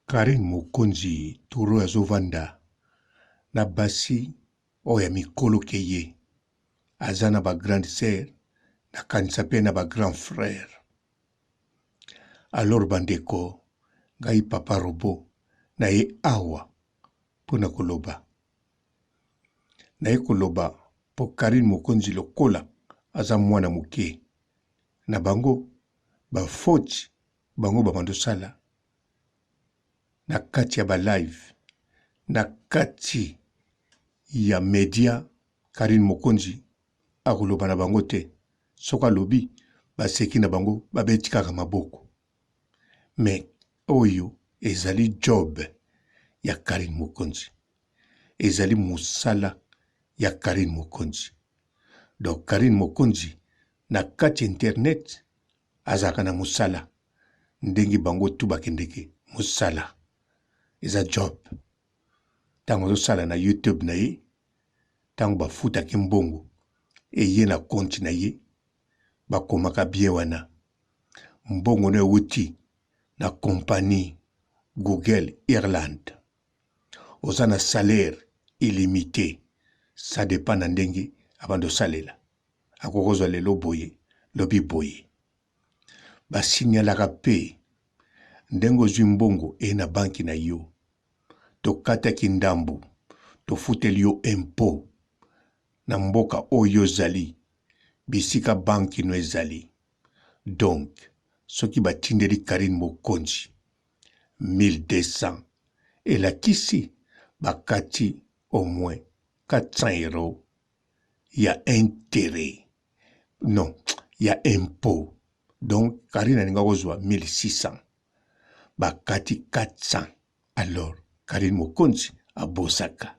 Karine Mokonzi turo azovanda na basi oya mikolo keye aza na ba grande sœur na kanisa pe na ba grand frère. Alors bandeko ngai papa Robo na ye awa pona koloba. Na ye koloba po Karine Mokonzi lokola aza mwana muke na bango ba faute bango bamando sala na kati ya ba live na kati ya media Karine Mokonzi akoloba na bango te soka lobi baseki na bango babeti kaka maboko. Me oyo ezali job ya Karine Mokonzi, ezali musala ya Karine Mokonzi. Donc Karine Mokonzi na kati internet azaka na musala ndengi bango tu bakendeke musala eza job. Tango zosala na YouTube na ye, tango bafutaki mbongo eye na konti na ye, bakomaka bie wana mbongo na euti na kompani Google Ireland. Oza na salaire illimité, ça dépend na ndenge abando salela. Akokozwa lelo boye, lobi boye. Basignalaka pe ndenge ozwi mbongo e na banki na yo. Tokataki ndambu, tofuteli yo impôt na mboka oyo ozali, bisika banki no ezali. Donc, soki batindeli Karine Mokonzi 1200 elakisi bakati au moins 400 euros ya intérêt. Non, ya impôt. Donc, Karine aninga kozwa 1600. Bakati 400. Alors, Karine Mokonzi abosaka.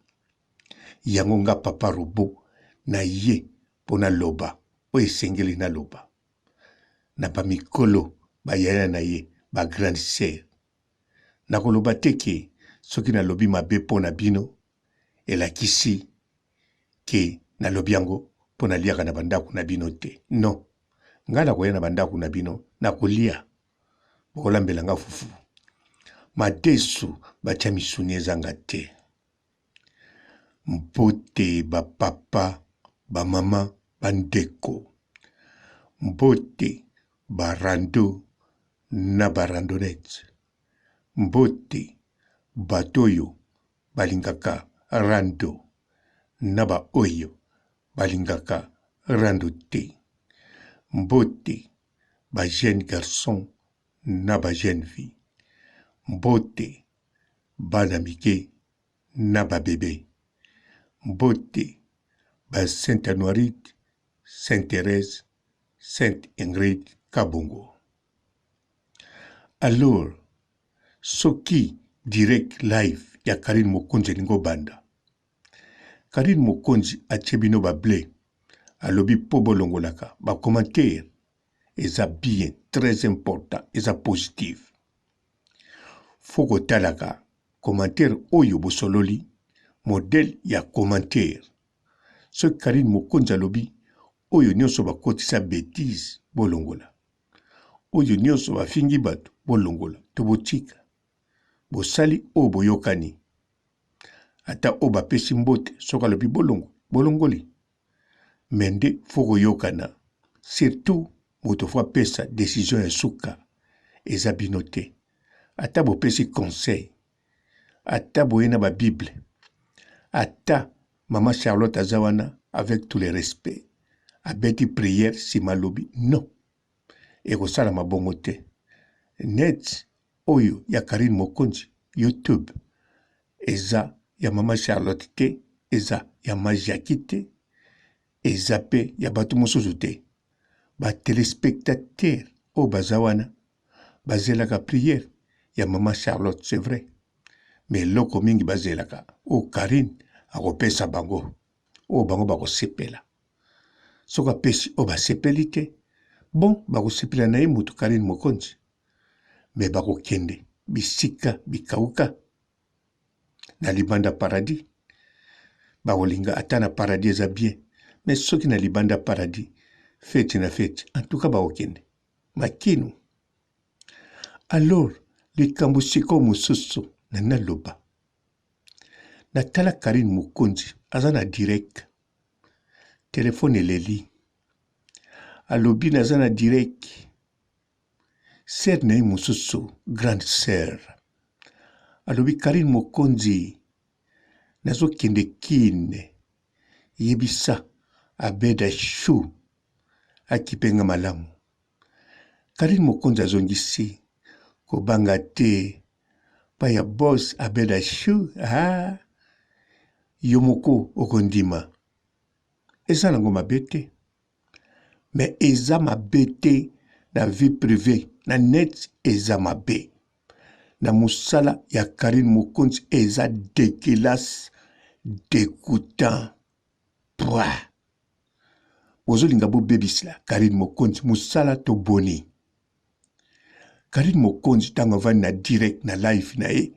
Yango nga papa Robo na ye pona loba o esengeli na loba. Na ba mikolo bayaya na ye ba grande sœur. Na koloba teke soki na lobi mabe pona bino elakisi ke na lobi yango pona liaka na bandako na bino te. Non. Nga na koya na bandako na bino na kolia bokolambela nga fufu. Madesu batia misuni ezanga te. Mbote ba papa, ba mama, bandeko. Mbote ba rando na ba randonnette. Mbote batoyo balingaka rando na ba oyo balingaka rando te. Mbote ba jeune garçon na ba jeune fille. Mbote bana mike na ba bébé. Mbote ba Sainte Anuarite, Sainte Thérèse, Sainte Ingrid Kabongo. Alors, soki direct live ya Karine Mokonzi ningo banda. Karine Mokonzi achebino ba blé, alobi po bolongolaka, ba commentaire, eza bien, très important, eza positif. Foko talaka, commentaire oyo bosololi, modèle ya commentaire. Ce Karine Mokonzi alobi, oyo nyonso bakotisa bêtise bolongola. Oyo nyonso bafingi bato bolongola, tobotika. Bosali o boyokani. Ata o bapesi mbote, soka alobi bolongoli. Mende foko yokana. Surtout, moto fwa pesa décision ya suka, eza binote. Ata bopesi conseil. Ata boyena ba Bible. Ata Maman Charlotte azawana avec tous les respects. Abeti prière si malobi. Non. Eko sala mabongo te. Net oyo ya Karine Mokonzi YouTube. Eza ya Maman Charlotte te. Eza ya Majaki te. Eza pe ya batu mosusu te. Ba téléspectateur o bazawana. Bazelaka prière ya Maman Charlotte, c'est vrai. Mais loko mingi bazelaka. O Karine akopesa bango. O bango bakosepela. Soka pesi o basepeli te. Bon, bakosepela na ye mutu Karine Mokonzi. Me bakokende bisika bikauka. Na libanda paradis. Bakolinga ata na paradis eza bien. Mais soki na libanda paradis, fete na fete. En tout cas bakokende. Makino. Alors, likambo sikoyo mosusu na naloba natala Karine Mokonzi aza na direct telefone eleli alobi naza na direct ser na ye mosusu grande sœur alobi Karine Mokonzi nazokende kine yebisa abeda shu akipenga malamu. Karine Mokonzi azongisi kobanga te pa ya boss abeda shu yo moko okondima eza nango mabe te me eza mabe te na vie privée na net eza mabe na mosala ya Karine Mokonzi eza dégueulasse dégoûtant pwa ozolinga bobebisila Karine Mokonzi mosala to boni. Karine Mokonzi ntango avandi na direct na live na ye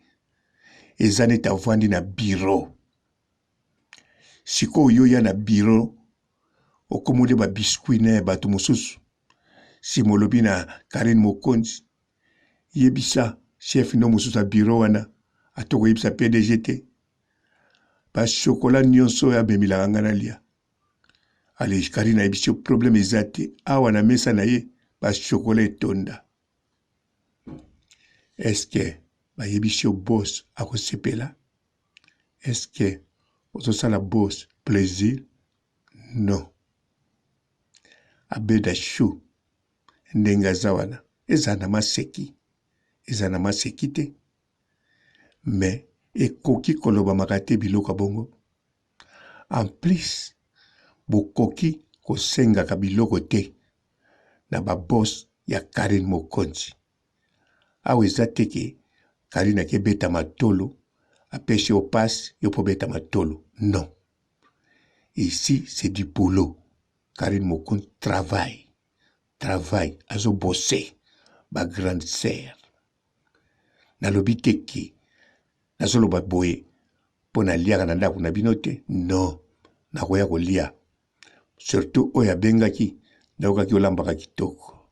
eza neti avandi na bureau sikoyo ya na bureau okomode babiskuit na ya bato mosusu simolobi na Karine Mokonzi yebisa chef no mosusu ya bureau wana atoko yebisa PDG te bashokola nyonso oyo amemilaka nga na lia ale Karine ayebisi problème eza te awa na mesa na ye bashokola etonda. Eske bayebisi yo boss akosepela? Eske ozosala boss plaisir? Non. Abeda shu ndenge aza wana eza na maseki te me ekoki kolobamaka te biloko bongo. En plus bokoki kosengaka biloko te na baboss ya Karine Mokonzi. Awa eza teke Karine akebeta matolo apeshe yo passe yo po beta matolo. Non. Ici c'est du boulot. Karine Mokonzi travaille azo bosser ba grande sœur. Nalobi teke nazoloba boye po na liaka na ndako na bino te. Non. Nakoya kolia. Surtout oyo abengaki naokaki olambaka kitoko.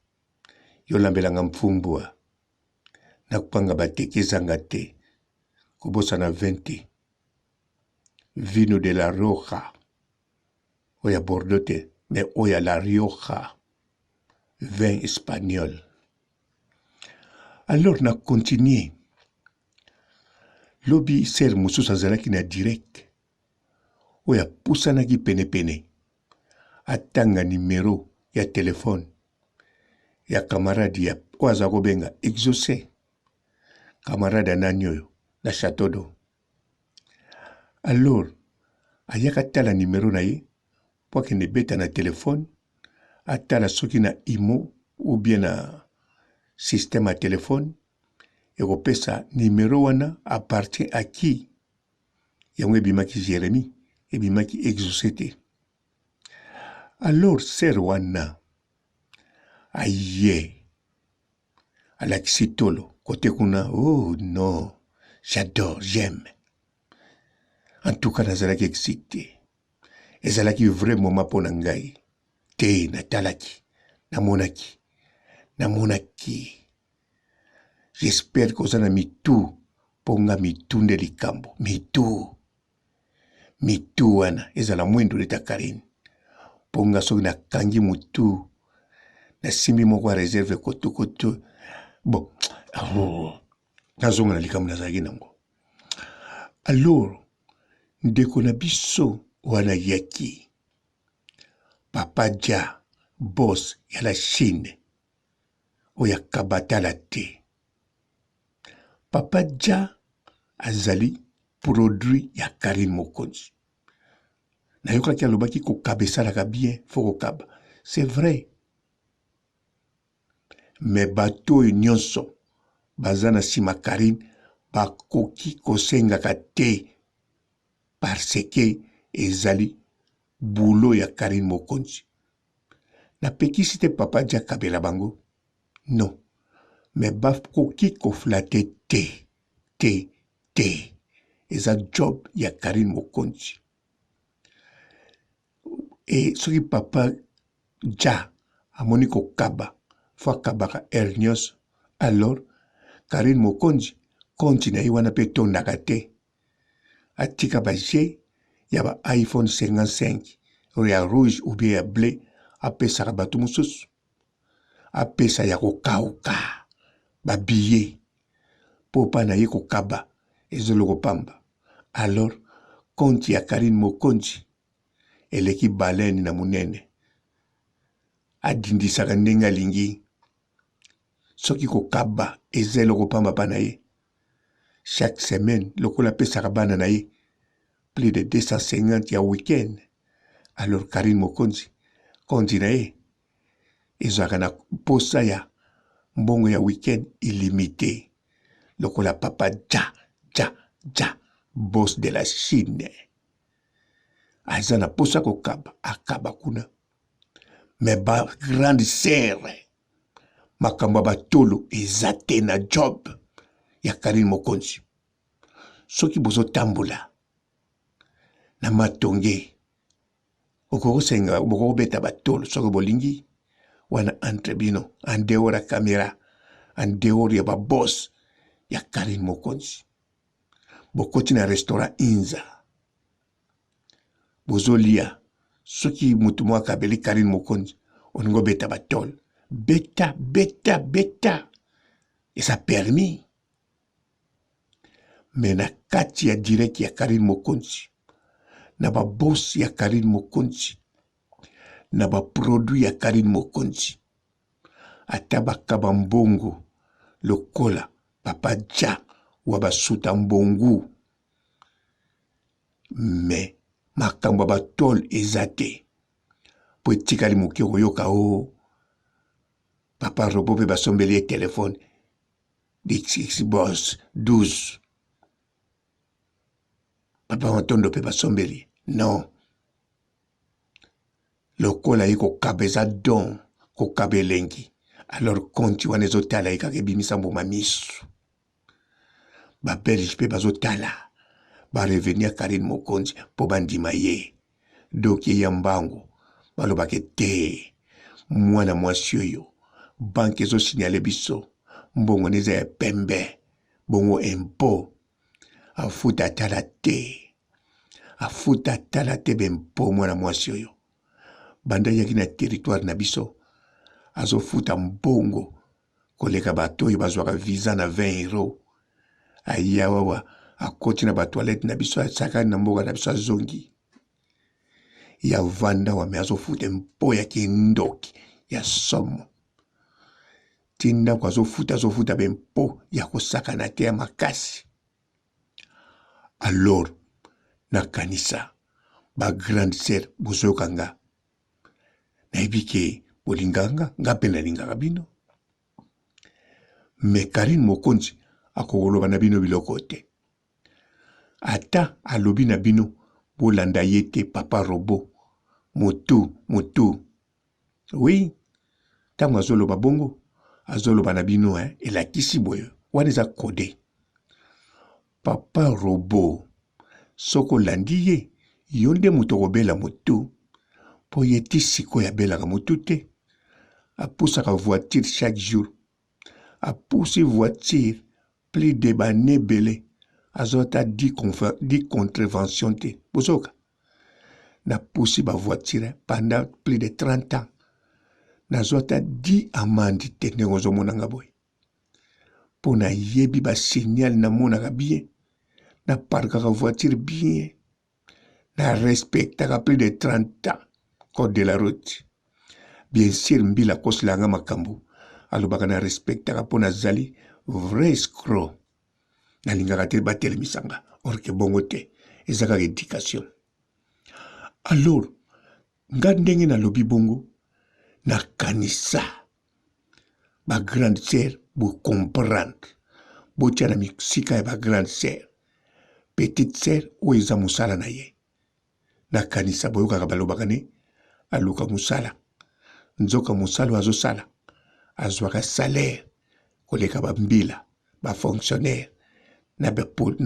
Yolambelanga mfumbwa. Nakupanga bateke ezanga te. Kobosa na 20. Vino de la Rioja. Oya Bordeaux te. Mais oya la Rioja. Vin espagnol. Alors na continuer. Lobi ser mosusu azalaki na direct. Oya pusanaki pene. Atanga numéro ya téléphone. Ya camarade ya oaza kobenga exaucé. Camarade ananyoyo na Château d'Eau. Alors, ayaka tala numéro na ye, po akende beta na téléphone, atala soki na imo ou bien na système à téléphone, ekopesa numéro wana appartient à qui? Yango ebimaki Jérémie, ebimaki exaucé te. Alors, ser wana, aye, alakisi tolo, côté kuna, oh non, j'adore, j'aime. En tout cas, nazalaki excité. Ezalaki vrai moment po na ngai. Te natalaki, namonaki. J'espère que oza na mitu, ponga mitu nde likambo. Mitu wana, ezala mwendo leta Karine. Ponga soki nakangi mutu, nasimbi moko réserve koto. Bon, nazonga na likambo nazalaki nango. Alors, ndeko na biso wana yaki. Papa Dia, boss ya la Chine. Oya kabatala te. Papa Dia azali produit ya Karine Mokonzi. Nayokaki alobaki kokabesalaka bien, faut kokaba. C'est vrai. Mais bato nyonso bazana sima Karine bakoki kosengaka te parce que ezali boulot ya Karine Mokonzi. Napekisi te Papa Dia kabela bango. Non. Mais bakoki koflate te. Eza job ya Karine Mokonzi. Et soki Papa Dia amoni kokaba, fo akabaka nyonso, alors Karine Mokonzi konti na ye wana mpe tondaka te. Atika baje ya ba iPhone 55 ya rouge ou bien ya bleu apesaka bato mosusu. Apesa ya kokauka babiye mpo pa na ye kokaba ezoloko pamba. Alors konti ya Karine Mokonzi eleki baleni na munene. Adindisaka ndenge alingi. Soki kokaba eza eloko pamba pa na ye. Chaque semaine lokola apesaka bana na ye plus de 250 ya week-end. Alors Karine Mokonzi konti na ye ezalaka na posa ya mbongo ya week-end illimité. Lokola papa ja boss de la Chine. Aza na posa kokaba akaba kuna. Mais ba grande sœur makambo batolo eza te na job ya Karine Mokonzi. Soki bozo tambola na matonge okosenga bokobeta batolo soki bolingi wana entre bino en dehors ya caméra, en dehors ya baboss ya Karine Mokonzi. Bokoti na restaurant Inza bozolia soki mutu mwa kabeli Karine Mokonzi oningo beta batolo. Beta eza permis. Mais na kati ya direct ya Karine Mokonzi na ba boss ya Karine Mokonzi na ba produit ya Karine Mokonzi ata bakaba mbongo lokola papa ja wa basuta mbongu. Mais makambo batol eza te po etikali moke koyoka o papa Robo pe basombeli ye telefone dix boss 12 papa Antondo pe basombeli. Non. Lokola ye kokaba eza don kokaba elengi. Alors konti wana ezotala ye kaka ebimisa mbuma misu. Babelge pe bazotala barevenir Karine Mokonzi po bandima ye. Doki ya mbango balobake te mwana mwasi oyo banke ezosignale biso mbongo neza ya pembe bongo impo afuta tala te bempo mwana mwasi oyo banda yaki na territoire na biso azofuta mbongo koleka bato oyo bazwaka visa na 20 euros. Ayawawa akoti na batoilette na biso asakani na mboka na biso azongi ya vanda wame azofuta mpo ya kindoki ya somo tinda kwa azofuta bempo ya kosakana te ya makasi. Alors nakanisa ba grande sœur bozoyoka nga nayebi ke bolinganga nga mpe nalingaka bino. Mais Karine Mokonzi akokoloba na bino biloko te. Ata alobi na bino bolanda ye te papa Robo motu. Oui, tango azoloba bongo azoloba na bino elakisi boyo wana eza kode. Papa Robo soko landi ye yo nde moto kobela motu po ye ti sikoyo abelaka motu te. Apusaka voiture chaque jour. Apusi voiture plus de bane belé. Azota 10 contraventions te. Bozoka. Na poussé ba voiture pendant plus de 30 ans. Nazota 10 amende te nengozo monanga boy. Pona yebi ba signal na monaka bien. Na parkaka voiture bien. Na respectaka plus de 30 ans. Code de la route. Bien sûr mbila kosilanga makambo. Alobaka na respectaka pona zali vrai escroc. Nalingaka te batelemisanga. Or ke bongo te. Ezaka éducation. Alors, nga ndenge na lobi bongo, na kanisa, ba grande sœur, bo comprendre, bo tia na misika ya ba grande sœur, petite sœur, o eza musala na ye. Na kanisa boyo kaka balobaka ne, aluka musala, nzoka musala azo sala, azwaka salaire, koleka ba mbila, ba fonctionnaire, na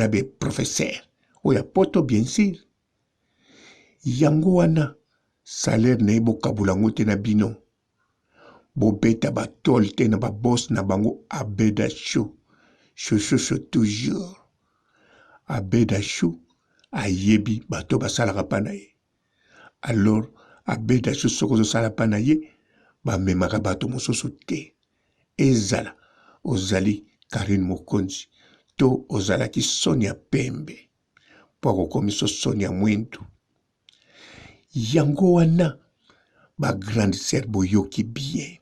be professeur, oya poto bien sûr. Yango wana salaire na ye bokabulango te na bino bobeta batol te na baboss na bango abeda show chouchouchou toujours. Abedachou ayebi bato basalaka pa na ye. Alors Abedachou soko ozosala pa na ye bamemaka bato mosusu te. Ezala ozali Karine Mokonzi to ozalaki Sonia Pembe po akokomiso Sonia Mwindu. Yango wana ba grande sœur boyoki bien.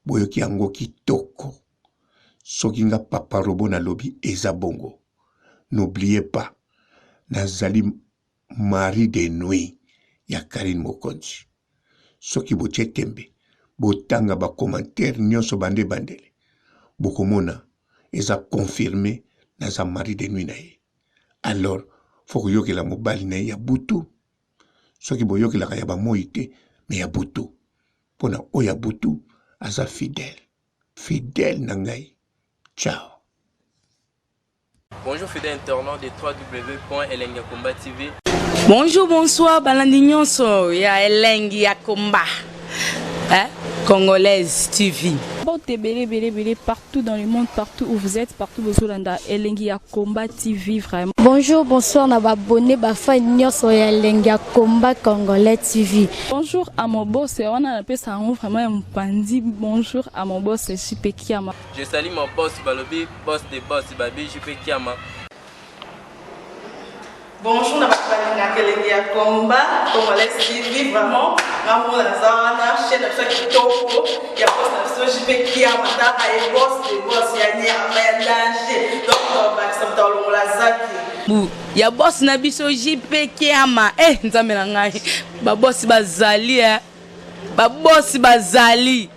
Boyoki yango kitoko. Soki nga papa robo na lobi eza bongo. N'oubliez pas, nazali mari de nuit ya Karine Mokonzi. Soki botie tembe, botanga ba commentaire nyonso bandele. Bokomona eza confirmé naza mari de nuit na ye. Alors, faut yokela mobali na ye ya butu. Soki boyokela ya ba moi te, mais ya butu. Pona oya butu aza fidèle. Fidèle na ngai. Ciao. Bonjour fidèles internautes de www.elengiakomba TV. Bonjour, bonsoir, balandi nyonso ya Elengi ya Komba. Congolaise TV. Belé partout dans le monde, partout où vous êtes, partout où vous êtes, Elengi ya Komba TV vraiment. Bonjour, bonsoir, na abonné ba fa nyonso ya Elengi ya Komba Congolais TV. Bonjour à mon boss, on a appelé ça vraiment un pandi. Bonjour à mon boss, JP Kiama. Je salue mon boss Balobi, boss des boss Babi, JP Kiama. Bonjour, na Elengi ya Komba Congolais TV vraiment. Ngamo na zana chaîne de chaque kitoko ya boss na JP Kiama ta ay boss des boss ya ni ya danger. Donc ba ça tolo la zaki. Ya boss na biso JP Kiama. Nzambe na ngai. Ba boss bazali Ba boss bazali.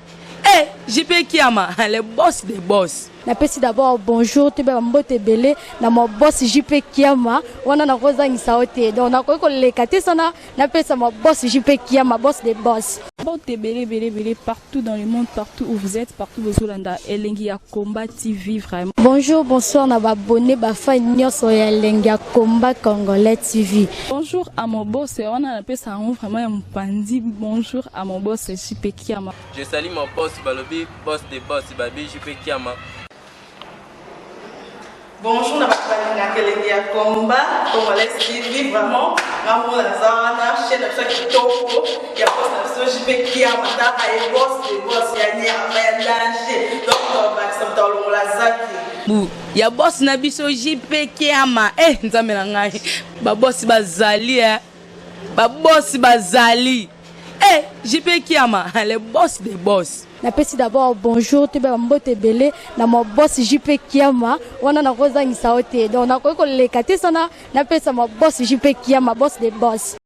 JP Kiama, le boss des boss. Napesi d'abord bonjour te ba mbote belé na mo boss JP Kiama wana na kozangisa ote donc na ko lekate sana napesa mo boss JP Kiama boss des boss. Belé partout dans le monde, partout où vous êtes, partout où vous êtes, Elengi ya Komba TV vraiment. Bonjour, bonsoir, na abonné ba fa nyonso ya Elengi ya Komba Congolais TV. Bonjour à mon boss, on a appelé ça vraiment un pandi. Bonjour à mon boss JP Kiama. Je salue mon boss Balobi, boss des boss Babi, JP Kiama. Bonjour, na Elengi ya Komba Congolais TV vraiment. Ngamo na zana chaîne de chaque kitoko ya boss na JP Kiama ta ay boss des boss ya ni ya danger. Donc ba ça tolo la zaki. Ya boss na biso JP Kiama. Nzambe na ngai. Ba boss bazali Ba boss bazali. JP Kiama, le boss des boss. Napesi d'abord bonjour te ba mbote belé na mo boss JP Kiama wana na kozangisa ote donc na ko lekate sana napesa mo boss JP Kiama boss des boss.